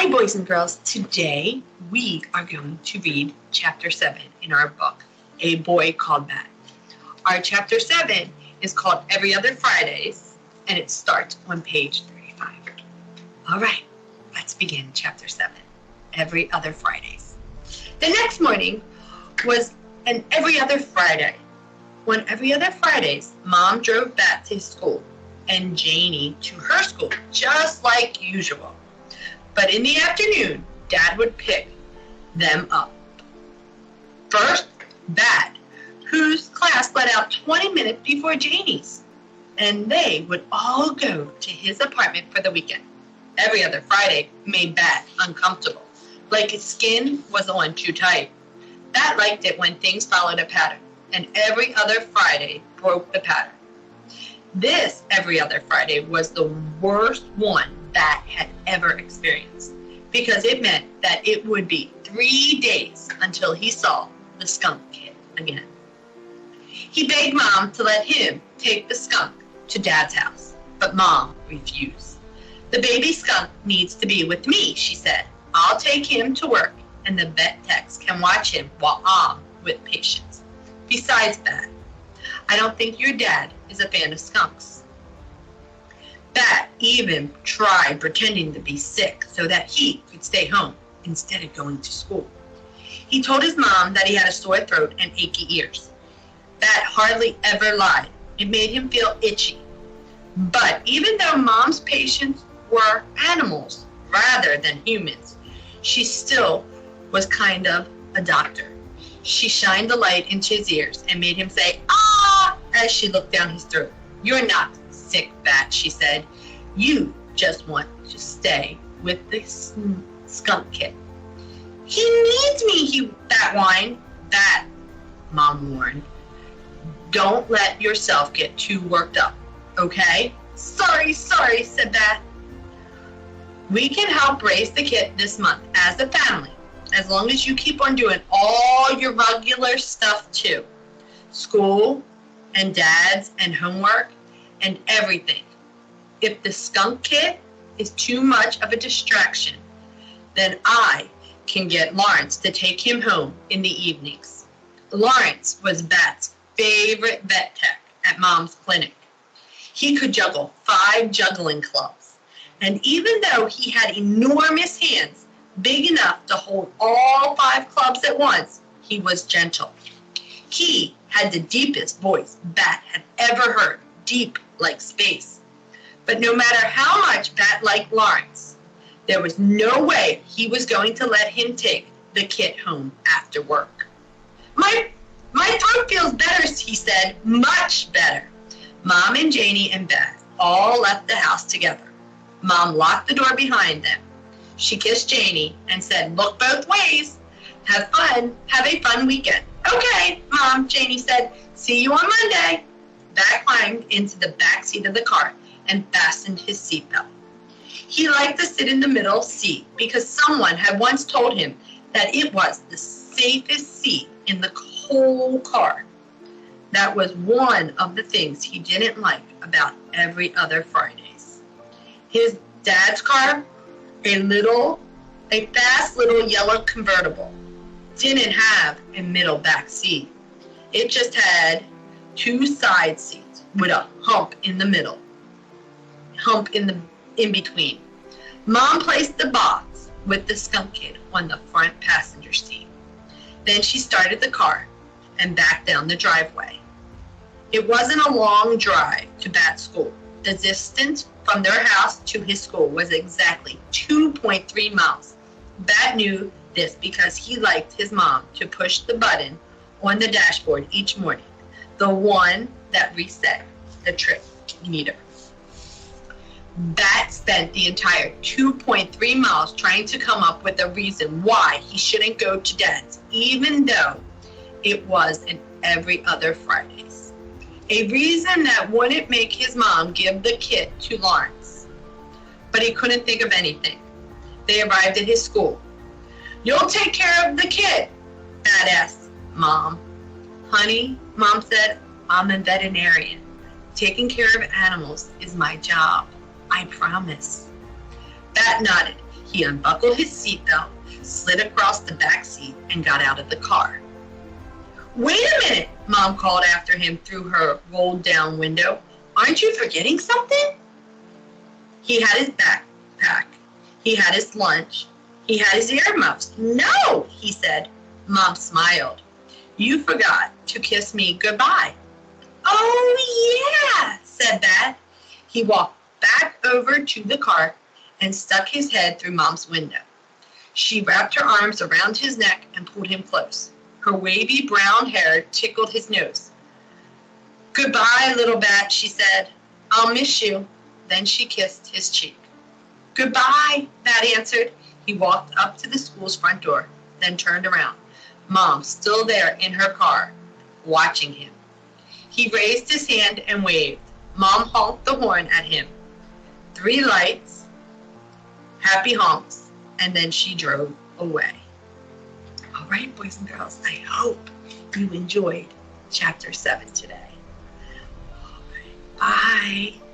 Hi, boys and girls. Today we are going to read Chapter 7 in our book, A Boy Called Bat. Our Chapter 7 is called Every Other Fridays, and it starts on page 35. All right, let's begin Chapter 7, Every Other Fridays. The next morning was an Every Other Friday. On Every Other Fridays, Mom drove Bat to school and Janie to her school, just like usual. But in the afternoon, Dad would pick them up. First, Bat, whose class let out 20 minutes before Janie's, and they would all go to his apartment for the weekend. Every Other Friday made Bat uncomfortable, like his skin was on too tight. Bat liked it when things followed a pattern, and Every Other Friday broke the pattern. This Every Other Friday was the worst one Bat had ever experienced, because it meant that it would be 3 days until he saw the skunk kid again. He begged Mom to let him take the skunk to Dad's house, but Mom refused. "The baby skunk needs to be with me," she said. "I'll take him to work, and the vet techs can watch him while I'm with patients. Besides, Bat, I don't think your dad is a fan of skunks." Bat even tried pretending to be sick so that he could stay home instead of going to school. He told his mom that he had a sore throat and achy ears. Bat hardly ever lied. It made him feel itchy. But even though Mom's patients were animals rather than humans, she still was kind of a doctor. She shined the light into his ears and made him say, "Ah!" as she looked down his throat. "You're not sick, Bat," she said. "You just want to stay with the skunk kid." "He needs me," Bat whined. "Bat," Mom warned, "don't let yourself get too worked up, okay?" Sorry, said Bat. "We can help raise the kid this month as a family, as long as you keep on doing all your regular stuff too. School and Dad's and homework and everything. If the skunk kid is too much of a distraction, then I can get Lawrence to take him home in the evenings." Lawrence was Bat's favorite vet tech at Mom's clinic. He could juggle 5 juggling clubs, and even though he had enormous hands, big enough to hold all 5 clubs at once, he was gentle. He had the deepest voice Bat had ever heard, deep like space. But no matter how much Bat liked Lawrence, there was no way he was going to let him take the kid home after work. My throat feels better," he said, "much better." Mom and Janie and Bat all left the house together. Mom locked the door behind them. She kissed Janie and said, "Look both ways. Have a fun weekend." "Okay, Mom," Janie said. "See you on Monday." Bat climbed into the back seat of the car and fastened his seatbelt. He liked to sit in the middle seat because someone had once told him that it was the safest seat in the whole car. That was one of the things he didn't like about Every Other Fridays. His dad's car, a fast little yellow convertible, didn't have a middle back seat. It just had 2 side seats with a hump in the middle, in between. Mom placed the box with the skunk kid on the front passenger seat. Then she started the car and backed down the driveway. It wasn't a long drive to Bat's school. The distance from their house to his school was exactly 2.3 miles. Bat knew this because he liked his mom to push the button on the dashboard each morning, the one that reset the trip meter. Bat spent the entire 2.3 miles trying to come up with a reason why he shouldn't go to Dad's, even though it was an Every Other Fridays. A reason that wouldn't make his mom give the kid to Lawrence. But he couldn't think of anything. They arrived at his school. "You'll take care of the kid?" Bat asked Mom. "Honey," Mom said, "I'm a veterinarian. Taking care of animals is my job. I promise." Bat nodded. He unbuckled his seatbelt, slid across the back seat, and got out of the car. "Wait a minute," Mom called after him through her rolled-down window. "Aren't you forgetting something?" He had his backpack. He had his lunch. He had his earmuffs. "No," he said. Mom smiled. "You forgot to kiss me goodbye." "Oh, yeah," said Dad. He walked back over to the car and stuck his head through Mom's window. She wrapped her arms around his neck and pulled him close. Her wavy brown hair tickled his nose. "Goodbye, little bat," she said. "I'll miss you." Then she kissed his cheek. "Goodbye," Bat answered. He walked up to the school's front door, then turned around. Mom still there in her car, watching him. He raised his hand and waved. Mom honked the horn at him. 3 lights, happy honks, and then she drove away. All right, boys and girls, I hope you enjoyed chapter 7 today. All right, bye.